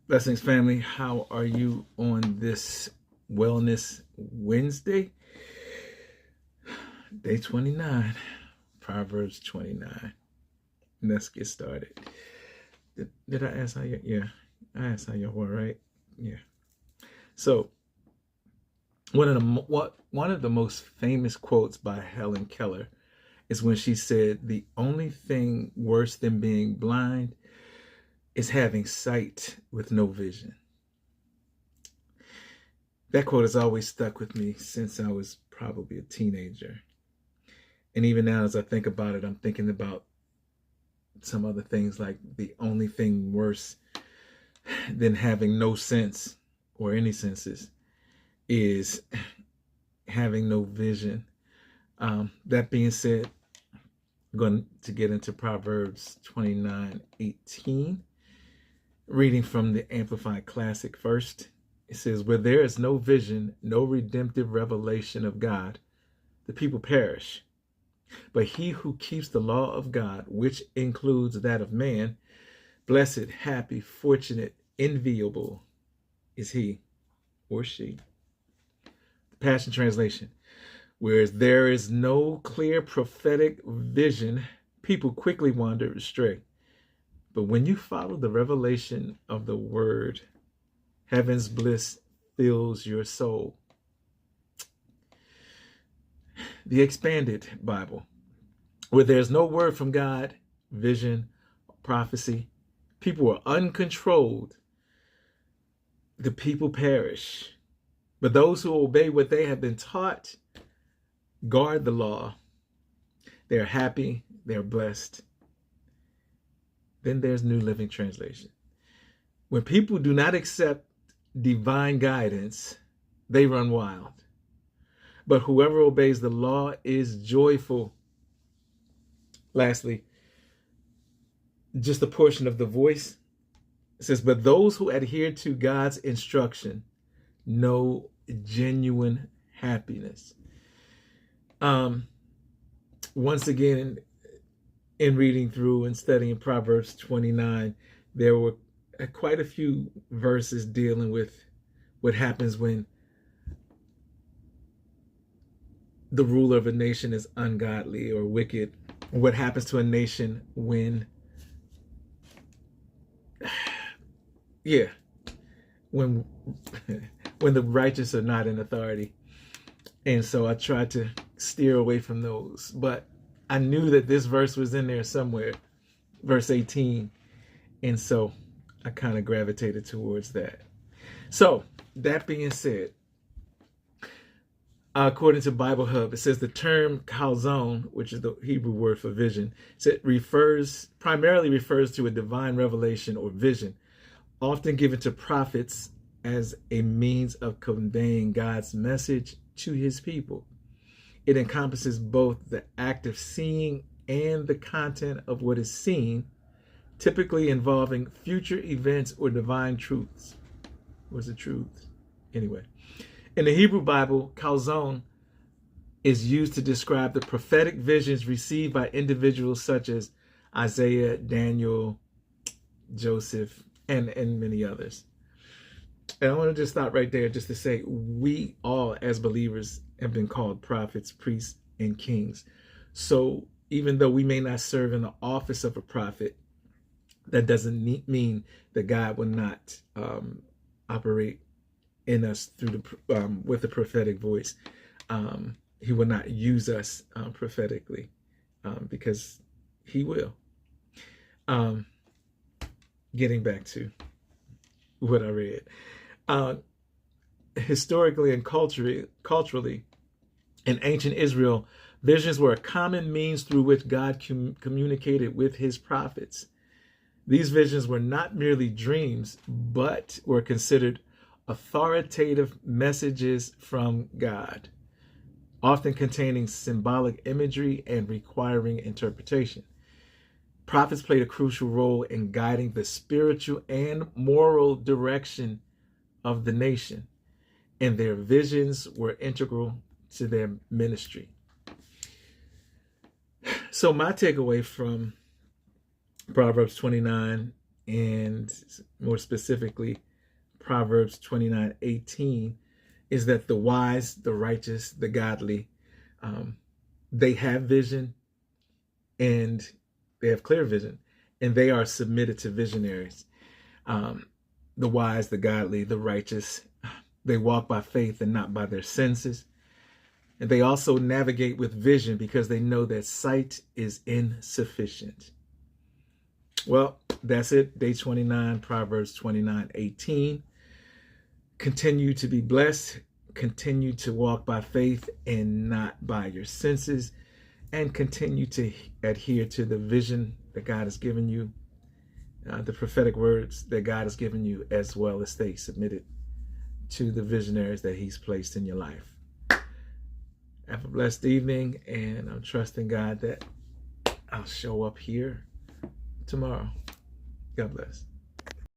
Blessings, family. How are you on this Wellness Wednesday? Day 29, Proverbs 29. Let's get started. Did I ask how you? Yeah, I asked how you were, right? Yeah. So one of the most famous quotes by Helen Keller is when she said, "The only thing worse than being blind is having sight with no vision." That quote has always stuck with me since I was probably a teenager. And even now, as I think about it, I'm thinking about some other things, like the only thing worse than having no sense or any senses is having no vision. That being said, I'm going to get into Proverbs 29:18, reading from the Amplified Classic first. It says, "Where there is no vision, no redemptive revelation of God, the people perish. But he who keeps the law of God, which includes that of man, blessed, happy, fortunate, enviable is he or she." The Passion Translation. "Whereas there is no clear prophetic vision, people quickly wander astray. But when you follow the revelation of the word, heaven's bliss fills your soul." The Expanded Bible. "Where there's no word from God, vision, prophecy, people are uncontrolled. The people perish. But those who obey what they have been taught, guard the law, they're happy, they're blessed." Then there's New Living Translation. "When people do not accept divine guidance, they run wild. But whoever obeys the law is joyful." Lastly, just a portion of The Voice. It says, "But those who adhere to God's instruction know genuine happiness." Once again, in reading through and studying Proverbs 29, there were quite a few verses dealing with what happens when the ruler of a nation is ungodly or wicked, or what happens to a nation when when when the righteous are not in authority. And so I tried to steer away from those, but I knew that this verse was in there somewhere, verse 18, and so I kind of gravitated towards that. So that being said, according to Bible Hub, it says the term chalzon, which is the Hebrew word for vision, primarily refers to a divine revelation or vision, often given to prophets as a means of conveying God's message to his people. It encompasses both the act of seeing and the content of what is seen, typically involving future events or divine truths. What's the truth? Anyway, in the Hebrew Bible, chalzon is used to describe the prophetic visions received by individuals such as Isaiah, Daniel, Joseph, and many others. And I want to just stop right there just to say, we all as believers have been called prophets, priests, and kings. So even though we may not serve in the office of a prophet, that doesn't mean that God will not operate in us through with the prophetic voice. He will not use us prophetically, because he will. Getting back to what I read. Historically and culturally, in ancient Israel, visions were a common means through which God communicated with his prophets. These visions were not merely dreams, but were considered authoritative messages from God, often containing symbolic imagery and requiring interpretation. Prophets played a crucial role in guiding the spiritual and moral direction of the nation, and their visions were integral to their ministry. So my takeaway from Proverbs 29 and more specifically Proverbs 29:18, is that the wise, the righteous, the godly, they have vision, and they have clear vision, and they are submitted to visionaries. The wise, the godly, the righteous, they walk by faith and not by their senses. And they also navigate with vision because they know that sight is insufficient. Well, that's it. Day 29, Proverbs 29:18. Continue to be blessed. Continue to walk by faith and not by your senses. And continue to adhere to the vision that God has given you, the prophetic words that God has given you, as well as stay submitted to the visionaries that he's placed in your life. Have a blessed evening, and I'm trusting God that I'll show up here tomorrow. God bless.